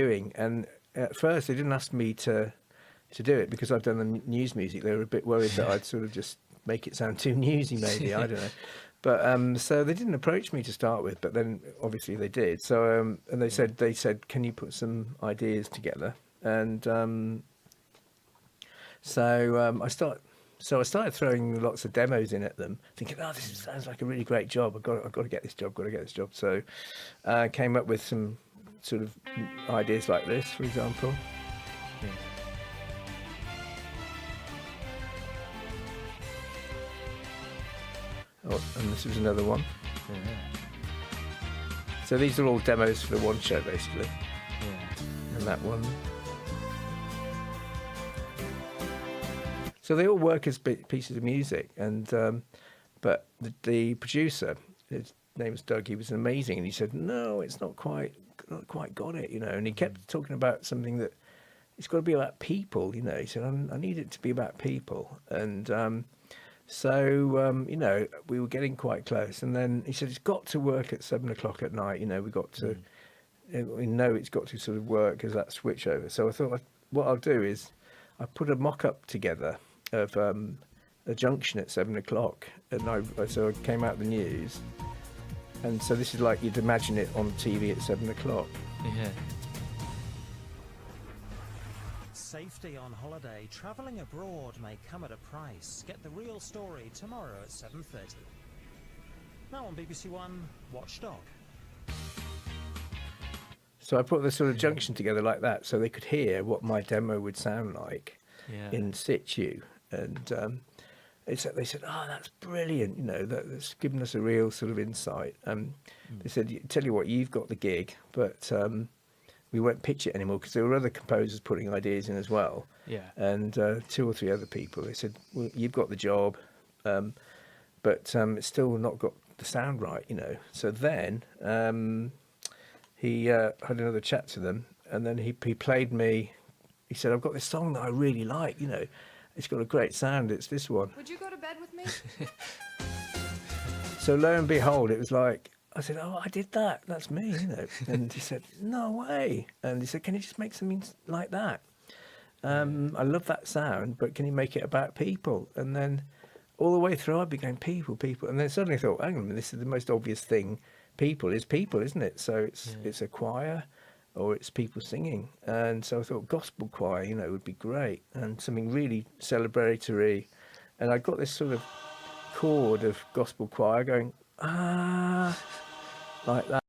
doing. And at first they didn't ask me to do it because I've done the news music. They were a bit worried that I'd sort of just make it sound too newsy, maybe. I don't know. But so they didn't approach me to start with, but then obviously they did. So and they said, can you put some ideas together? And I started throwing lots of demos in at them, thinking, oh, this sounds like a really great job. I've got to get this job. So I came up with some sort of ideas like this, for example. Oh, and this was another one. Yeah. So these are all demos for the one show, basically. Yeah. And that one. So they all work as pieces of music, and but the producer, his name was Doug. He was amazing, and he said, "No, it's not quite got it," And he kept talking about something that it's got to be about people, He said, "I need it to be about people," and so we were getting quite close, and then he said, "It's got to work at 7 o'clock at night. We got to, we know it's got to sort of work as that switch over." So I thought, what I'll do is I put a mock-up together of a junction at 7 o'clock, and so I came out the news, and so this is like you'd imagine it on TV at 7 o'clock. Yeah. Safety on holiday. Travelling abroad may come at a price. Get the real story tomorrow at 7:30. Now on BBC One, Watchdog. So I put the sort of junction together like that, so they could hear what my demo would sound like in situ. And they said, "Oh, that's brilliant! That's given us a real sort of insight." They said, "Tell you what, you've got the gig, but we won't pitch it anymore," because there were other composers putting ideas in as well. Yeah. And 2 or 3 other people. They said, "Well, you've got the job, but it's still not got the sound right, So then he had another chat to them, and then he played me. He said, "I've got this song that I really like, It's got a great sound. It's this one." Would you go to bed with me? So lo and behold, it was like, I said, "Oh, I did that. That's me, And he said, "No way." And he said, "Can you just make something like that? I love that sound, but can you make it about people?" And then all the way through, I'd be going, people. And then suddenly I thought, hang on a minute, this is the most obvious thing. People is people, isn't it? So it's a choir, or it's people singing. And so I thought gospel choir, would be great, and something really celebratory. And I got this sort of chord of gospel choir going, like that.